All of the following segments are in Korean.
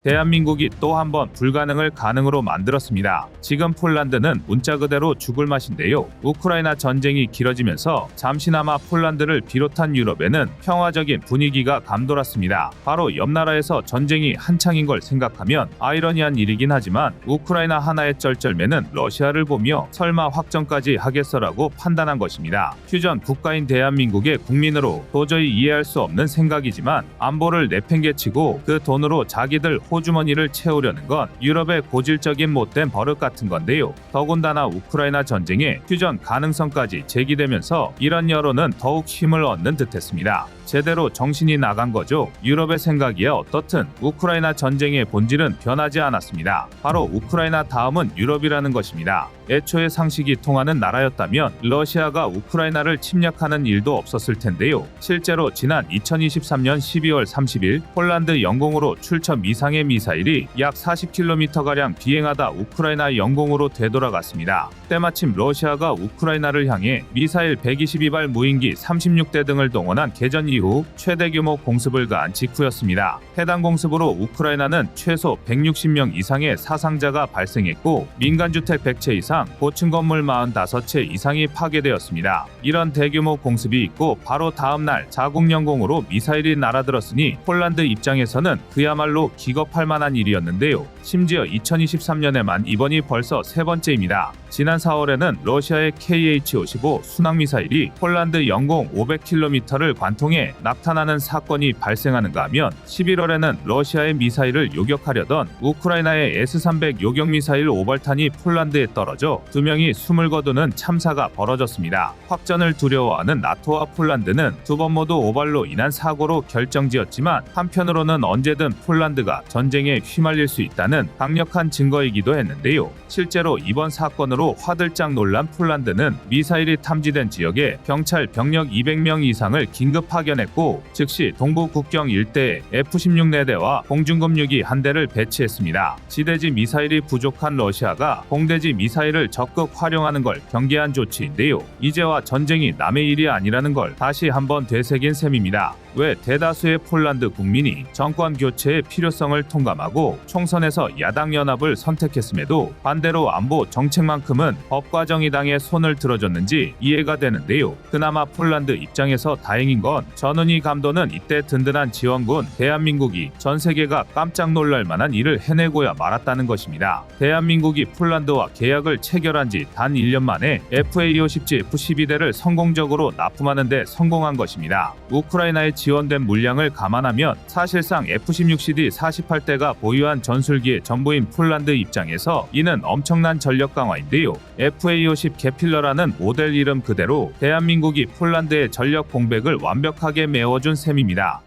대한민국이 또 한 번 불가능을 가능으로 만들었습니다. 지금 폴란드는 문자 그대로 죽을 맛인데요. 우크라이나 전쟁이 길어지면서 잠시나마 폴란드를 비롯한 유럽에는 평화적인 분위기가 감돌았습니다. 바로 옆 나라에서 전쟁이 한창인 걸 생각하면 아이러니한 일이긴 하지만 우크라이나 하나의 쩔쩔매는 러시아를 보며 설마 확정까지 하겠어라고 판단한 것입니다. 휴전 국가인 대한민국의 국민으로 도저히 이해할 수 없는 생각이지만 안보를 내팽개치고 그 돈으로 자기들 호주머니를 채우려는 건 유럽의 고질적인 못된 버릇 같은 건데요. 더군다나 우크라이나 전쟁의 휴전 가능성까지 제기되면서 이런 여론은 더욱 힘을 얻는 듯했습니다. 제대로 정신이 나간 거죠. 유럽의 생각이야 어떻든 우크라이나 전쟁의 본질은 변하지 않았습니다. 바로 우크라이나 다음은 유럽이라는 것입니다. 애초에 상식이 통하는 나라였다면 러시아가 우크라이나를 침략하는 일도 없었을 텐데요. 실제로 지난 2023년 12월 30일 폴란드 영공으로 출처 미상의 미사일이 약 40km가량 비행하다 우크라이나 영공으로 되돌아갔습니다. 때마침 러시아가 우크라이나를 향해 미사일 122발 무인기 36대 등을 동원한 개전 이후 최대 규모 공습을 가한 직후였습니다. 해당 공습으로 우크라이나는 최소 160명 이상의 사상자가 발생했고 민간주택 100채 이상, 고층 건물 45채 이상이 파괴되었습니다. 이런 대규모 공습이 있고 바로 다음날 자국 영공으로 미사일이 날아들었으니 폴란드 입장에서는 그야말로 기겁할 만한 일이었는데요. 심지어 2023년에만 이번이 벌써 세 번째입니다. 지난 4월에는 러시아의 KH-55 순항미사일이 폴란드 영공 500km를 관통해 낙탄하는 사건이 발생하는가 하면 11월에는 러시아의 미사일을 요격하려던 우크라이나의 S-300 요격미사일 5발탄이 폴란드에 떨어져 2명이 숨을 거두는 참사가 벌어졌습니다. 확전을 두려워하는 나토와 폴란드는 두 번 모두 오발로 인한 사고로 결정지었지만 한편으로는 언제든 폴란드가 전쟁에 휘말릴 수 있다는 강력한 증거이기도 했는데요. 실제로 이번 사건으로 화들짝 놀란 폴란드는 미사일이 탐지된 지역에 경찰 병력 200명 이상을 긴급 파견했고 즉시 동부 국경 일대에 F-16 4대와 공중급유기 1대를 배치했습니다. 지대지 미사일이 부족한 러시아가 공대지 미사일을 적극 활용하는 걸 경계한 조치인데요. 이제와 전쟁이 남의 일이 아니라는 걸 다시 한번 되새긴 셈입니다. 왜 대다수의 폴란드 국민이 정권 교체의 필요성을 통감하고 총선에서 야당 연합을 선택했음에도 반대로 안보 정책만큼은 법과 정의당에 손을 들어줬는지 이해가 되는데요. 그나마 폴란드 입장에서 다행인 건 전은희 감독은 이때 든든한 지원군 대한민국이 전 세계가 깜짝 놀랄 만한 일을 해내고야 말았다는 것입니다. 대한민국이 폴란드와 계약을 체결한 지 단 1년 만에 FA-50G F-12대를 성공적으로 납품하는 데 성공한 것입니다. 우크라이나에 지원된 물량을 감안하면 사실상 F-16CD 48대가 보유한 전술기의 전부인 폴란드 입장에서 이는 엄청난 전력 강화인데요. FA-50 게필러라는 모델 이름 그대로 대한민국이 폴란드의 전력 공백을 완벽하게 메워준 셈입니다.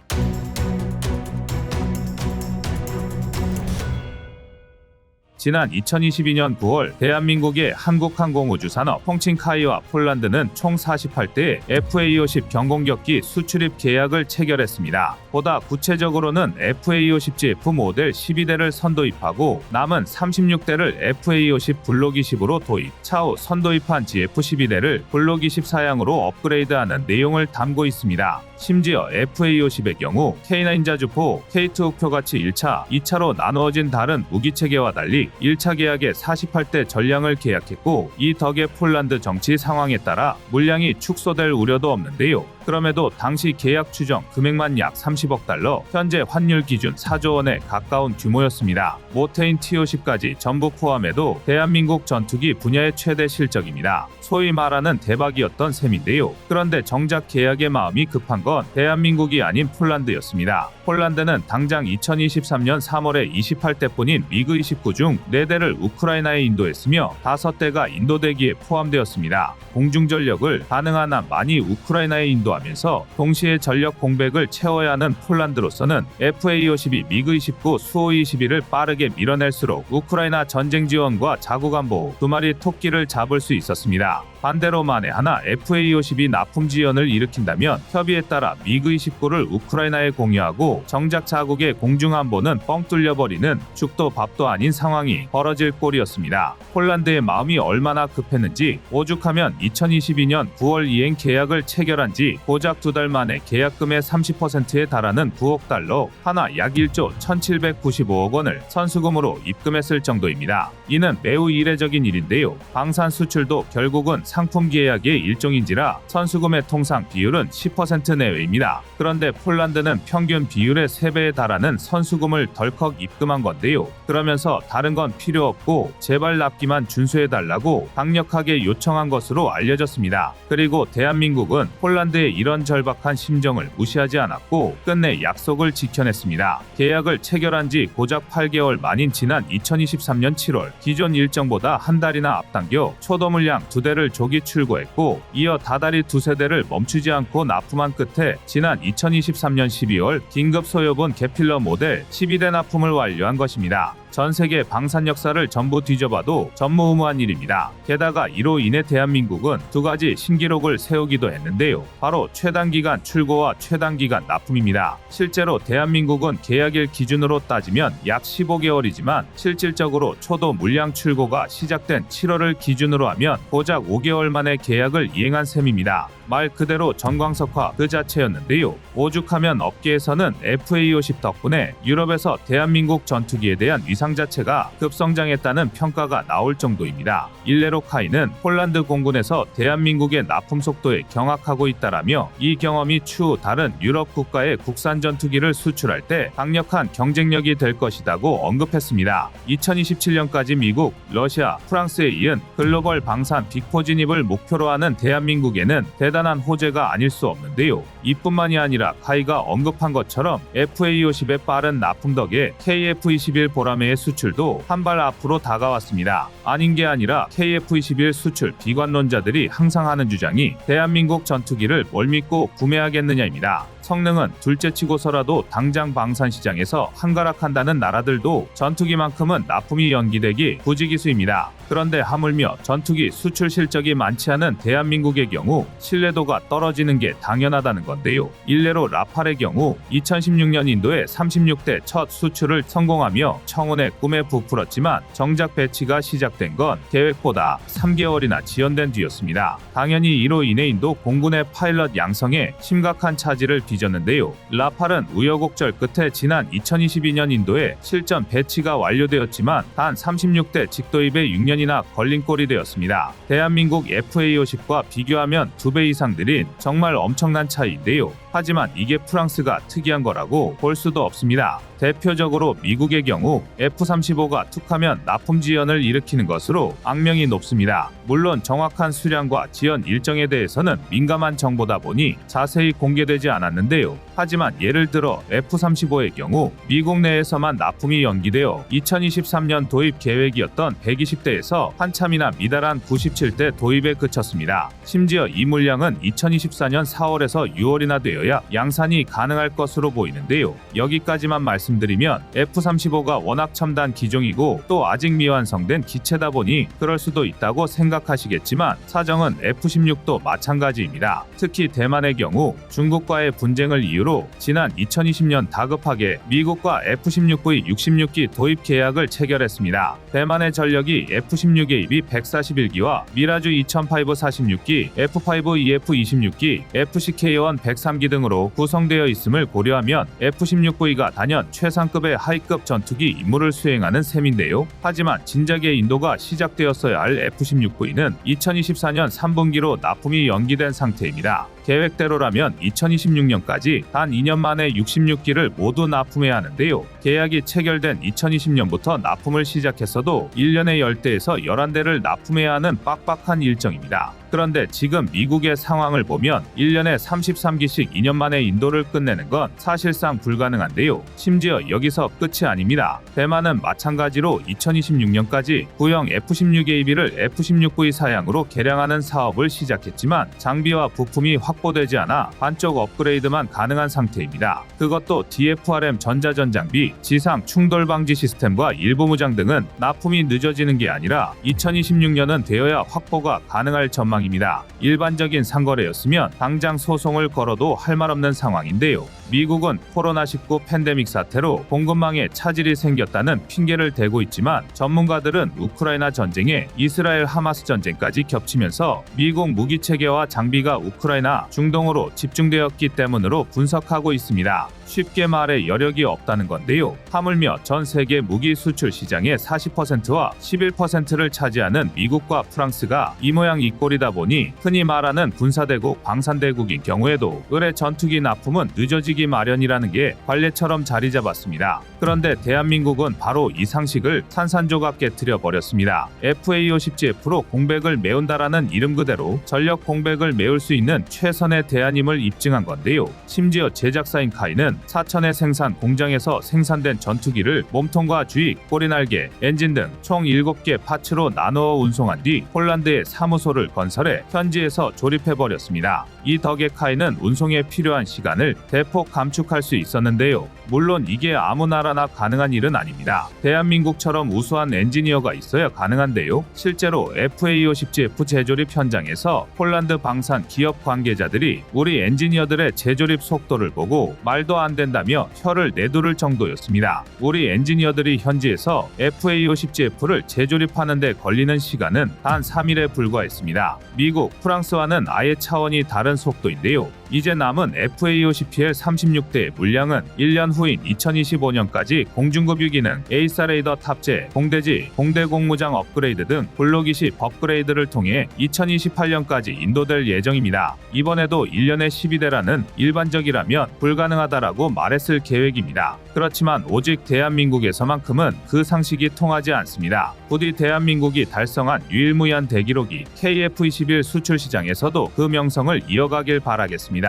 지난 2022년 9월 대한민국의 한국항공우주산업 펑칭카이와 폴란드는 총 48대의 FA-50 경공격기 수출입 계약을 체결했습니다. 보다 구체적으로는 FA-50GF 모델 12대를 선도입하고 남은 36대를 FA-50 블록 20으로 도입, 차후 선도입한 GF-12대를 블록 24양으로 업그레이드하는 내용을 담고 있습니다. 심지어 FA-50의 경우 K9 자주포, K2 우표같이 1차, 2차로 나누어진 다른 무기체계와 달리 1차 계약에 48대 전량을 계약했고 이 덕에 폴란드 정치 상황에 따라 물량이 축소될 우려도 없는데요. 그럼에도 당시 계약 추정 금액만 약 30억 달러, 현재 환율 기준 4조 원에 가까운 규모였습니다. 모테인 T-50까지 전부 포함해도 대한민국 전투기 분야의 최대 실적입니다. 소위 말하는 대박이었던 셈인데요. 그런데 정작 계약의 마음이 급한 건 대한민국이 아닌 폴란드였습니다. 폴란드는 당장 2023년 3월에 28대뿐인 미그 29 중 4대를 우크라이나에 인도했으며 5대가 인도 대기에 포함되었습니다. 공중전력을 가능한 한 많이 우크라이나에 인도하면서 동시에 전력 공백을 채워야 하는 폴란드로서는 FA-52, 미그 29, 수호 21을 빠르게 밀어낼수록 우크라이나 전쟁 지원과 자국 안보 두 마리 토끼를 잡을 수 있었습니다. 반대로 만에 하나 FA-50이 납품 지연을 일으킨다면 협의에 따라 미그-29를 우크라이나에 공유하고 정작 자국의 공중안보는 뻥 뚫려버리는 죽도 밥도 아닌 상황이 벌어질 꼴이었습니다. 폴란드의 마음이 얼마나 급했는지 오죽하면 2022년 9월 이행 계약을 체결한 지 고작 2달 만에 계약금의 30%에 달하는 9억 달러, 하나 약 1조 1,795억 원을 선수금으로 입금했을 정도입니다. 이는 매우 이례적인 일인데요. 방산 수출도 결국은 상품 계약의 일종인지라 선수금의 통상 비율은 10% 내외입니다. 그런데 폴란드는 평균 비율의 3배에 달하는 선수금을 덜컥 입금한 건데요. 그러면서 다른 건 필요 없고 제발 납기만 준수해달라고 강력하게 요청한 것으로 알려졌습니다. 그리고 대한민국은 폴란드의 이런 절박한 심정을 무시하지 않았고 끝내 약속을 지켜냈습니다. 계약을 체결한 지 고작 8개월 만인 지난 2023년 7월 기존 일정보다 한 달이나 앞당겨 초도 물량 2대를 조기 출고했고 이어 다달이 2세대를 멈추지 않고 납품한 끝에 지난 2023년 12월 긴급 소요분 개필러 모델 12대 납품을 완료한 것입니다. 전 세계 방산 역사를 전부 뒤져봐도 전무후무한 일입니다. 게다가 이로 인해 대한민국은 2가지 신기록을 세우기도 했는데요. 바로 최단기간 출고와 최단기간 납품입니다. 실제로 대한민국은 계약일 기준으로 따지면 약 15개월이지만 실질적으로 초도 물량 출고가 시작된 7월을 기준으로 하면 고작 5개월 만에 계약을 이행한 셈입니다. 말 그대로 전광석화 그 자체였는데요. 오죽하면 업계에서는 FA-50 덕분에 유럽에서 대한민국 전투기에 대한 위상 자체가 급성장했다는 평가가 나올 정도입니다. 일례로 카이는 폴란드 공군에서 대한민국의 납품 속도에 경악하고 있다라며 이 경험이 추후 다른 유럽 국가의 국산 전투기를 수출할 때 강력한 경쟁력이 될 것이라고 언급했습니다. 2027년까지 미국, 러시아, 프랑스에 이은 글로벌 방산 빅4 진입을 목표로 하는 대한민국에는 대단한 호재가 아닐 수 없는데요. 이뿐만이 아니라 카이가 언급한 것처럼 FA-50의 빠른 납품 덕에 KF-21 보라매의 수출도 한 발 앞으로 다가왔습니다. 아닌 게 아니라 KF-21 수출 비관론자들이 항상 하는 주장이 대한민국 전투기를 뭘 믿고 구매하겠느냐입니다. 성능은 둘째치고서라도 당장 방산시장에서 한가락한다는 나라들도 전투기만큼은 납품이 연기되기 부지기수입니다. 그런데 하물며 전투기 수출 실적이 많지 않은 대한민국의 경우 신뢰도가 떨어지는 게 당연하다는 건데요. 일례로 라팔의 경우 2016년 인도에 36대 첫 수출을 성공하며 청운의 꿈에 부풀었지만 정작 배치가 시작된 건 계획보다 3개월이나 지연된 뒤였습니다. 당연히 이로 인해 인도 공군의 파일럿 양성에 심각한 차질을 빚었는데요. 라팔은 우여곡절 끝에 지난 2022년 인도에 실전 배치가 완료되었지만 단 36대 직도입에 6년이나 걸린 꼴이 되었습니다. 대한민국 FA-50과 비교하면 2배 이상 느린 정말 엄청난 차이인데요. 하지만 이게 프랑스가 특이한 거라고 볼 수도 없습니다. 대표적으로 미국의 경우 F-35가 툭하면 납품 지연을 일으키는 것으로 악명이 높습니다. 물론 정확한 수량과 지연 일정에 대해서는 민감한 정보다 보니 자세히 공개되지 않았는데요. 하지만 예를 들어 F-35의 경우 미국 내에서만 납품이 연기되어 2023년 도입 계획이었던 120대에서 한참이나 미달한 97대 도입에 그쳤습니다. 심지어 이 물량은 2024년 4월에서 6월이나 되어야 양산이 가능할 것으로 보이는데요. 여기까지만 말씀드리면 F-35가 워낙 첨단 기종이고 또 아직 미완성된 기체다 보니 그럴 수도 있다고 생각하시겠지만 사정은 F-16도 마찬가지입니다. 특히 대만의 경우 중국과의 분쟁을 이유로 지난 2020년 다급하게 미국과 F-16V 66기 도입 계약을 체결했습니다. 대만의 전력이 F-16A-B 141기와 미라주 2005 46기, F-5EF 26기, F-CK-1 103기 등으로 구성되어 있음을 고려하면 F-16V가 단연 최상급의 하이급 전투기 임무를 수행하는 셈인데요. 하지만 진작에 인도가 시작되었어야 할 F-16V는 2024년 3분기로 납품이 연기된 상태입니다. 계획대로라면 2026년까지 단 2년 만에 66기를 모두 납품해야 하는데요. 계약이 체결된 2020년부터 납품을 시작했어도 1년에 10대에서 11대를 납품해야 하는 빡빡한 일정입니다. 그런데 지금 미국의 상황을 보면 1년에 33기씩 2년 만에 인도를 끝내는 건 사실상 불가능한데요. 심지어 여기서 끝이 아닙니다. 대만은 마찬가지로 2026년까지 구형 F-16AB를 F-16V 사양으로 개량하는 사업을 시작했지만 장비와 부품이 확 확보되지 않아 반쪽 업그레이드만 가능한 상태입니다. 그것도 DFRM 전자전장비, 지상 충돌 방지 시스템과 일부 무장 등은 납품이 늦어지는 게 아니라 2026년은 되어야 확보가 가능할 전망입니다. 일반적인 상거래였으면 당장 소송을 걸어도 할 말 없는 상황인데요. 미국은 코로나19 팬데믹 사태로 공급망에 차질이 생겼다는 핑계를 대고 있지만 전문가들은 우크라이나 전쟁에 이스라엘 하마스 전쟁까지 겹치면서 미국 무기 체계와 장비가 우크라이나 중동으로 집중되었기 때문으로 분석하고 있습니다. 쉽게 말해 여력이 없다는 건데요. 하물며 전 세계 무기 수출 시장의 40%와 11%를 차지하는 미국과 프랑스가 이 모양 이 꼴이다 보니 흔히 말하는 군사대국, 방산대국인 경우에도 의뢰 전투기 납품은 늦어지기 마련이라는 게 관례처럼 자리 잡았습니다. 그런데 대한민국은 바로 이 상식을 산산조각 깨트려 버렸습니다. FA-50GF로 공백을 메운다라는 이름 그대로 전력 공백을 메울 수 있는 최선의 대안임을 입증한 건데요. 심지어 제작사인 카이는 사천의 생산 공장에서 생산된 전투기를 몸통과 주익, 꼬리날개, 엔진 등 총 7개 파츠로 나누어 운송한 뒤 폴란드에 사무소를 건설해 현지에서 조립해버렸습니다. 이 덕에 카이는 운송에 필요한 시간을 대폭 감축할 수 있었는데요. 물론 이게 아무 나라나 가능한 일은 아닙니다. 대한민국처럼 우수한 엔지니어가 있어야 가능한데요. 실제로 FA-50GF 제조립 현장에서 폴란드 방산 기업 관계자들이 우리 엔지니어들의 제조립 속도를 보고 말도 안 된다며 혀를 내두를 정도였습니다. 우리 엔지니어들이 현지에서 FA-50GF를 제조립하는 데 걸리는 시간은 단 3일에 불과했습니다. 미국, 프랑스와는 아예 차원이 다른 속도인데요. 이제 남은 FA-50PL 36대의 물량은 1년 후인 2025년까지 공중급 유기능, 에이사 레이더 탑재, 공대지, 공대 공무장 업그레이드 등 블록20 업그레이드를 통해 2028년까지 인도될 예정입니다. 이번에도 1년에 12대라는 일반적이라면 불가능하다라고 말했을 계획입니다. 그렇지만 오직 대한민국에서만큼은 그 상식이 통하지 않습니다. 부디 대한민국이 달성한 유일무이한 대기록이 KF-21 수출 시장에서도 그 명성을 이어가길 바라겠습니다.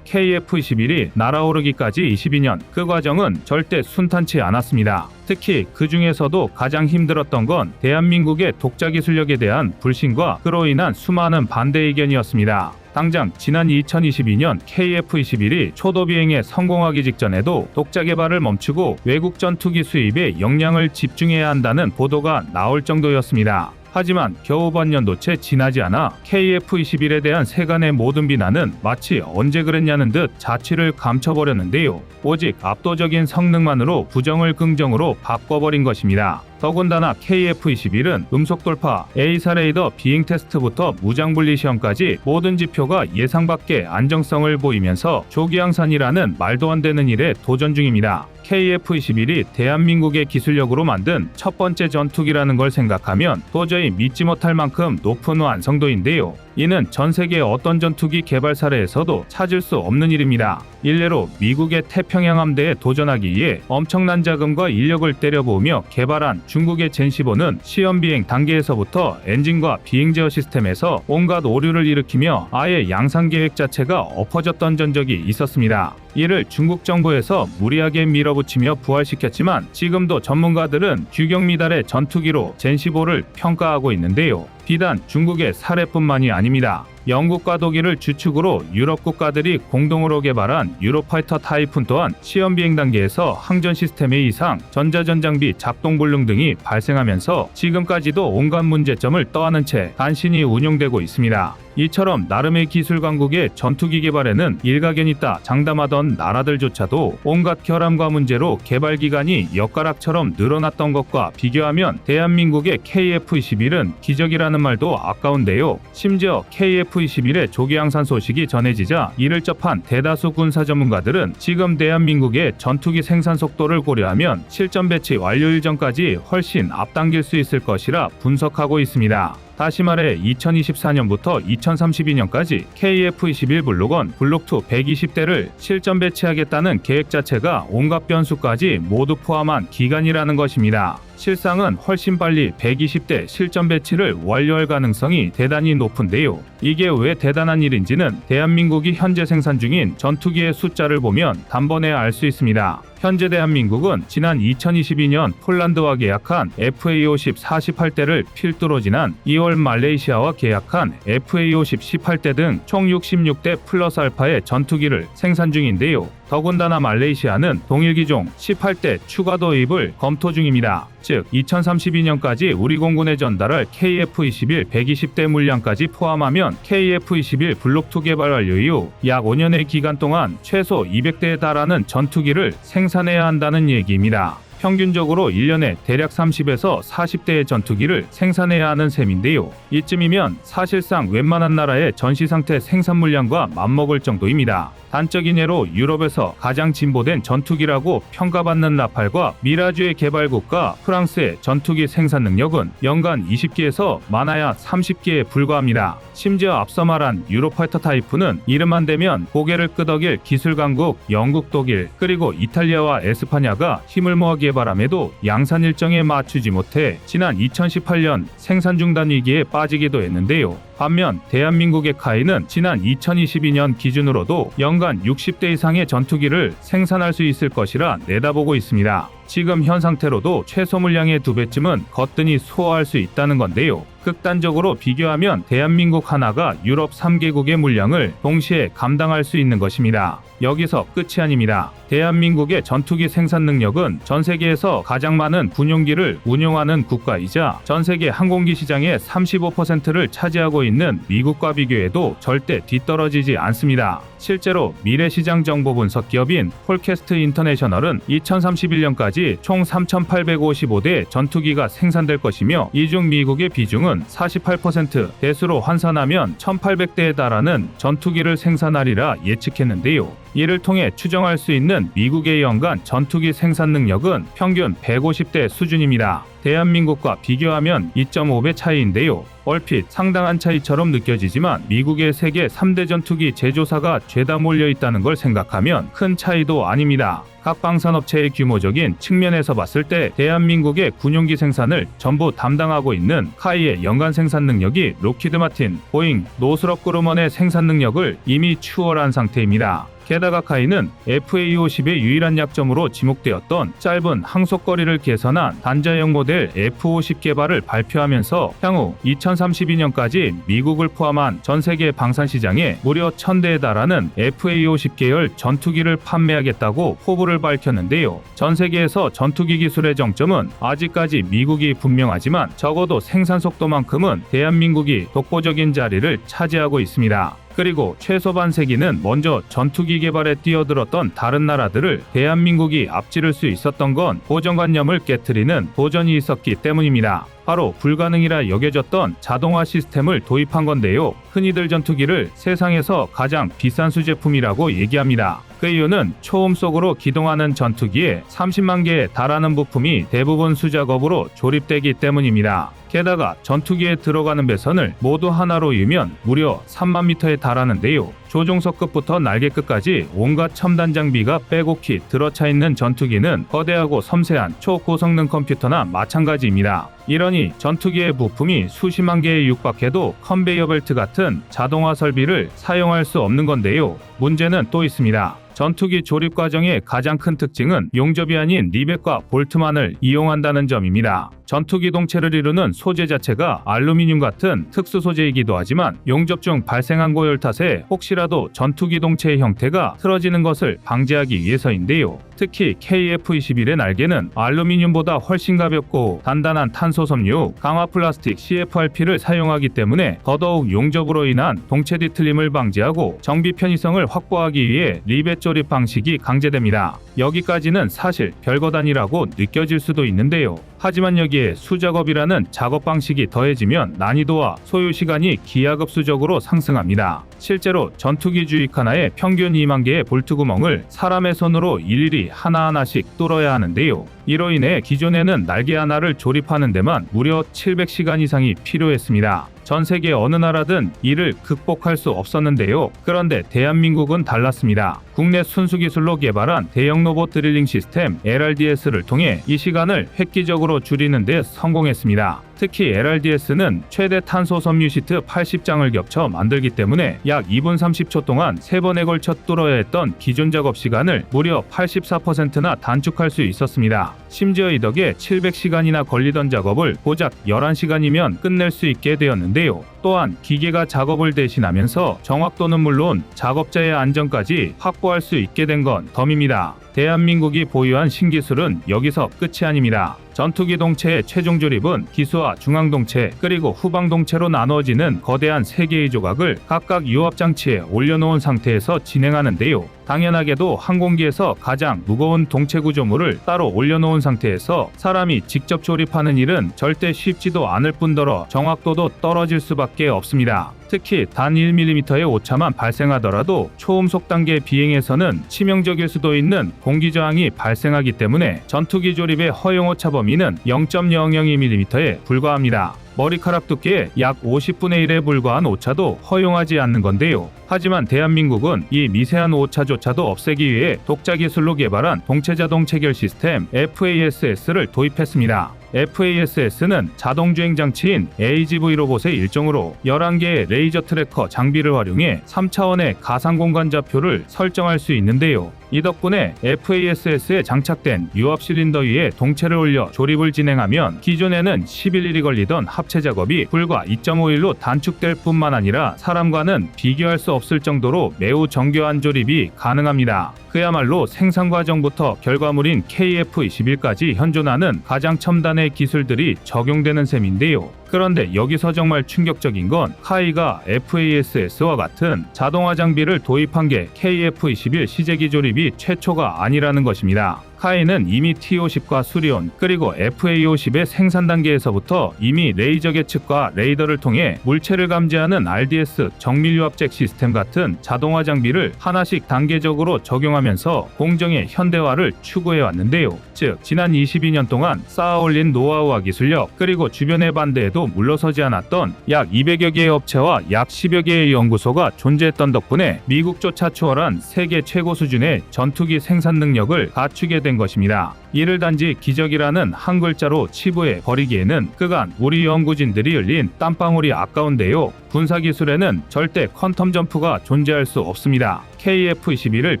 KF-21이 날아오르기까지 22년, 그 과정은 절대 순탄치 않았습니다. 특히 그 중에서도 가장 힘들었던 건 대한민국의 독자 기술력에 대한 불신과 그로 인한 수많은 반대 의견이었습니다. 당장 지난 2022년 KF-21이 초도 비행에 성공하기 직전에도 독자 개발을 멈추고 외국 전투기 수입에 역량을 집중해야 한다는 보도가 나올 정도였습니다. 하지만 겨우 반년도채 지나지 않아 KF-21에 대한 세간의 모든 비난은 마치 언제 그랬냐는 듯 자취를 감춰버렸는데요. 오직 압도적인 성능만으로 부정을 긍정으로 바꿔버린 것입니다. 더군다나 KF-21은 음속 돌파, 에이사 레이더 비행 테스트부터 무장 분리 시험까지 모든 지표가 예상 밖의 안정성을 보이면서 조기 양산이라는 말도 안 되는 일에 도전 중입니다. KF-21이 대한민국의 기술력으로 만든 첫 번째 전투기라는 걸 생각하면 도저히 믿지 못할 만큼 높은 완성도인데요. 이는 전 세계 어떤 전투기 개발 사례에서도 찾을 수 없는 일입니다. 일례로 미국의 태평양 함대에 도전하기 위해 엄청난 자금과 인력을 때려부으며 개발한 중국의 젠15는 시험 비행 단계에서부터 엔진과 비행 제어 시스템에서 온갖 오류를 일으키며 아예 양산 계획 자체가 엎어졌던 전적이 있었습니다. 이를 중국 정부에서 무리하게 밀어붙이며 부활시켰지만 지금도 전문가들은 규격 미달의 전투기로 젠15를 평가하고 있는데요. 비단 중국의 사례뿐만이 아닙니다. 영국과 독일을 주축으로 유럽 국가들이 공동으로 개발한 유로파이터 타이푼 또한 시험 비행 단계에서 항전 시스템의 이상, 전자전장비 작동 불능 등이 발생하면서 지금까지도 온갖 문제점을 떠안은 채 간신히 운용되고 있습니다. 이처럼 나름의 기술 강국의 전투기 개발에는 일가견 있다 장담하던 나라들조차도 온갖 결함과 문제로 개발 기간이 엿가락처럼 늘어났던 것과 비교하면 대한민국의 KF-21은 기적이라는 말도 아까운데요. 심지어 KF-21의 조기 양산 소식이 전해지자 이를 접한 대다수 군사 전문가들은 지금 대한민국의 전투기 생산 속도를 고려하면 실전 배치 완료일 전까지 훨씬 앞당길 수 있을 것이라 분석하고 있습니다. 다시 말해 2024년부터 2032년까지 KF-21 블록1, 블록2 120대를 실전 배치하겠다는 계획 자체가 온갖 변수까지 모두 포함한 기간이라는 것입니다. 실상은 훨씬 빨리 120대 실전 배치를 완료할 가능성이 대단히 높은데요. 이게 왜 대단한 일인지는 대한민국이 현재 생산 중인 전투기의 숫자를 보면 단번에 알 수 있습니다. 현재 대한민국은 지난 2022년 폴란드와 계약한 FA50 48대를 필두로 지난 2월 말레이시아와 계약한 FA50 18대 등 총 66대 플러스 알파의 전투기를 생산 중인데요. 더군다나 말레이시아는 동일 기종 18대 추가 도입을 검토 중입니다. 즉 2032년까지 우리 공군에 전달할 KF-21 120대 물량까지 포함하면 KF-21 블록2 개발 완료 이후 약 5년의 기간 동안 최소 200대에 달하는 전투기를 생산해야 한다는 얘기입니다. 평균적으로 1년에 대략 30에서 40대의 전투기를 생산해야 하는 셈인데요. 이쯤이면 사실상 웬만한 나라의 전시상태 생산 물량과 맞먹을 정도입니다. 단적인 예로 유럽에서 가장 진보된 전투기라고 평가받는 라팔과 미라주의 개발국가 프랑스의 전투기 생산 능력은 연간 20기에서 많아야 30기에 불과합니다. 심지어 앞서 말한 유로파이터 타이프는 이름만 대면 고개를 끄덕일 기술 강국 영국, 독일, 그리고 이탈리아와 에스파냐가 힘을 모아 개발함에도 양산 일정에 맞추지 못해 지난 2018년 생산 중단 위기에 빠지기도 했는데요. 반면 대한민국의 카이는 지난 2022년 기준으로도 연간 60대 이상의 전투기를 생산할 수 있을 것이라 내다보고 있습니다. 지금 현 상태로도 최소 물량의 2배쯤은 거뜬히 소화할 수 있다는 건데요. 극단적으로 비교하면 대한민국 하나가 유럽 3개국의 물량을 동시에 감당할 수 있는 것입니다. 여기서 끝이 아닙니다. 대한민국의 전투기 생산 능력은 전 세계에서 가장 많은 군용기를 운용하는 국가이자 전 세계 항공기 시장의 35%를 차지하고 있는 미국과 비교해도 절대 뒤떨어지지 않습니다. 실제로 미래시장 정보 분석 기업인 폴캐스트 인터내셔널은 2031년까지 총 3,855대 전투기가 생산될 것이며 이 중 미국의 비중은 48%, 대수로 환산하면 1,800대에 달하는 전투기를 생산하리라 예측했는데요. 이를 통해 추정할 수 있는 미국의 연간 전투기 생산 능력은 평균 150대 수준입니다. 대한민국과 비교하면 2.5배 차이인데요. 얼핏 상당한 차이처럼 느껴지지만 미국의 세계 3대 전투기 제조사가 죄다 몰려 있다는 걸 생각하면 큰 차이도 아닙니다. 각 방산업체의 규모적인 측면에서 봤을 때 대한민국의 군용기 생산을 전부 담당하고 있는 카이의 연간 생산 능력이 록히드 마틴, 보잉, 노스럽 그루먼의 생산 능력을 이미 추월한 상태입니다. 게다가 카이는 FA50의 유일한 약점으로 지목되었던 짧은 항속거리를 개선한 단자형 모델 F50 개발을 발표하면서 향후 2032년까지 미국을 포함한 전 세계 방산 시장에 무려 1,000대에 달하는 FA50 계열 전투기를 판매하겠다고 포부를 밝혔는데요. 전 세계에서 전투기 기술의 정점은 아직까지 미국이 분명하지만 적어도 생산 속도만큼은 대한민국이 독보적인 자리를 차지하고 있습니다. 그리고 최소 반세기는 먼저 전투기 개발에 뛰어들었던 다른 나라들을 대한민국이 앞지를 수 있었던 건 고정관념을 깨트리는 도전이 있었기 때문입니다. 바로 불가능이라 여겨졌던 자동화 시스템을 도입한 건데요. 흔히들 전투기를 세상에서 가장 비싼 수제품이라고 얘기합니다. 그 이유는 초음 속으로 기동하는 전투기에 30만 개에 달하는 부품이 대부분 수작업으로 조립되기 때문입니다. 게다가 전투기에 들어가는 배선을 모두 하나로 이으면 무려 3만 미터에 달하는데요. 조종석급부터 날개끝까지 온갖 첨단 장비가 빼곡히 들어차 있는 전투기는 거대하고 섬세한 초고성능 컴퓨터나 마찬가지입니다. 이러니 전투기의 부품이 수십만 개에 육박해도 컨베이어 벨트 같은 자동화 설비를 사용할 수 없는 건데요. 문제는 또 있습니다. 전투기 조립 과정의 가장 큰 특징은 용접이 아닌 리벳과 볼트만을 이용한다는 점입니다. 전투기 동체를 이루는 소재 자체가 알루미늄 같은 특수 소재이기도 하지만 용접 중 발생한 고열 탓에 혹시라도 전투기 동체의 형태가 틀어지는 것을 방지하기 위해서인데요. 특히 KF-21의 날개는 알루미늄보다 훨씬 가볍고 단단한 탄소 섬유, 강화 플라스틱 CFRP를 사용하기 때문에 더더욱 용접으로 인한 동체 뒤틀림을 방지하고 정비 편의성을 확보하기 위해 리벳 조립 방식이 강제됩니다. 여기까지는 사실 별것 아니라고 느껴질 수도 있는데요. 하지만 여기에 수작업이라는 작업 방식이 더해지면 난이도와 소요 시간이 기하급수적으로 상승합니다. 실제로 전투기 주익 하나에 평균 2만 개의 볼트 구멍을 사람의 손으로 일일이 하나하나씩 뚫어야 하는데요. 이로 인해 기존에는 날개 하나를 조립하는 데만 무려 700시간 이상이 필요했습니다. 전 세계 어느 나라든 이를 극복할 수 없었는데요. 그런데 대한민국은 달랐습니다. 국내 순수 기술로 개발한 대형 로봇 드릴링 시스템 LRDS를 통해 이 시간을 획기적으로 절대적으로 줄이는 데 성공했습니다. 특히 LRDS는 최대 탄소 섬유 시트 80장을 겹쳐 만들기 때문에 약 2분 30초 동안 3번에 걸쳐 뚫어야 했던 기존 작업 시간을 무려 84%나 단축할 수 있었습니다. 심지어 이 덕에 700시간이나 걸리던 작업을 고작 11시간이면 끝낼 수 있게 되었는데요. 또한 기계가 작업을 대신하면서 정확도는 물론 작업자의 안전까지 확보할 수 있게 된 건 덤입니다. 대한민국이 보유한 신기술은 여기서 끝이 아닙니다. 전투기 동체의 최종 조립은 기수와 중앙동체 그리고 후방동체로 나누어지는 거대한 3개의 조각을 각각 유압장치에 올려놓은 상태에서 진행하는데요. 당연하게도 항공기에서 가장 무거운 동체 구조물을 따로 올려놓은 상태에서 사람이 직접 조립하는 일은 절대 쉽지도 않을 뿐더러 정확도도 떨어질 수밖에 없습니다. 특히 단 1mm의 오차만 발생하더라도 초음속 단계 비행에서는 치명적일 수도 있는 공기 저항이 발생하기 때문에 전투기 조립의 허용 오차 범위는 0.002mm에 불과합니다. 머리카락 두께의 약 50분의 1에 불과한 오차도 허용하지 않는 건데요. 하지만 대한민국은 이 미세한 오차조차도 없애기 위해 독자 기술로 개발한 동체 자동 체결 시스템 FASS를 도입했습니다. FASS는 자동주행 장치인 AGV 로봇의 일종으로 11개의 레이저 트래커 장비를 활용해 3차원의 가상 공간 좌표를 설정할 수 있는데요. 이 덕분에 FASS에 장착된 유압 실린더 위에 동체를 올려 조립을 진행하면 기존에는 11일이 걸리던 합체 작업이 불과 2.5일로 단축될 뿐만 아니라 사람과는 비교할 수 없을 정도로 매우 정교한 조립이 가능합니다. 그야말로 생산 과정부터 결과물인 KF-21까지 현존하는 가장 첨단의 기술들이 적용되는 셈인데요. 그런데 여기서 정말 충격적인 건 카이가 FASS와 같은 자동화 장비를 도입한 게 KF-21 시제기 조립이 최초가 아니라는 것입니다. 카이는 이미 T-50과 수리온 그리고 FA-50의 생산 단계에서부터 이미 레이저 계측과 레이더를 통해 물체를 감지하는 RDS 정밀유압잭 시스템 같은 자동화 장비를 하나씩 단계적으로 적용하면서 공정의 현대화를 추구해 왔는데요. 즉 지난 22년 동안 쌓아올린 노하우와 기술력 그리고 주변의 반대에도 물러서지 않았던 약 200여 개의 업체와 약 10여 개의 연구소가 존재했던 덕분에 미국조차 추월한 세계 최고 수준의 전투기 생산 능력을 갖추게 된 것입니다. 이를 단지 기적이라는 한 글자로 치부해 버리기에는 그간 우리 연구진들이 흘린 땀방울이 아까운데요. 군사기술에는 절대 퀀텀 점프가 존재할 수 없습니다. KF-21을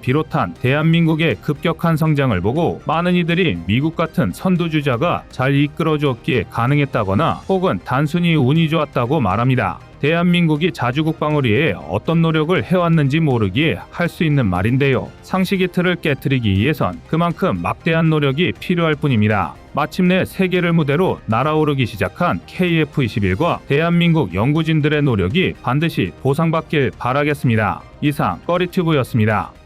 비롯한 대한민국의 급격한 성장을 보고 많은 이들이 미국 같은 선두주자가 잘 이끌어주었기에 가능했다거나 혹은 단순히 운이 좋았다고 말합니다. 대한민국이 자주국방을 위해 어떤 노력을 해왔는지 모르기에 할 수 있는 말인데요. 상식의 틀을 깨트리기 위해선 그만큼 막대한 노력이 필요할 뿐입니다. 마침내 세계를 무대로 날아오르기 시작한 KF-21과 대한민국 연구진들의 노력이 반드시 보상받길 바라겠습니다. 이상 꺼리튜브였습니다.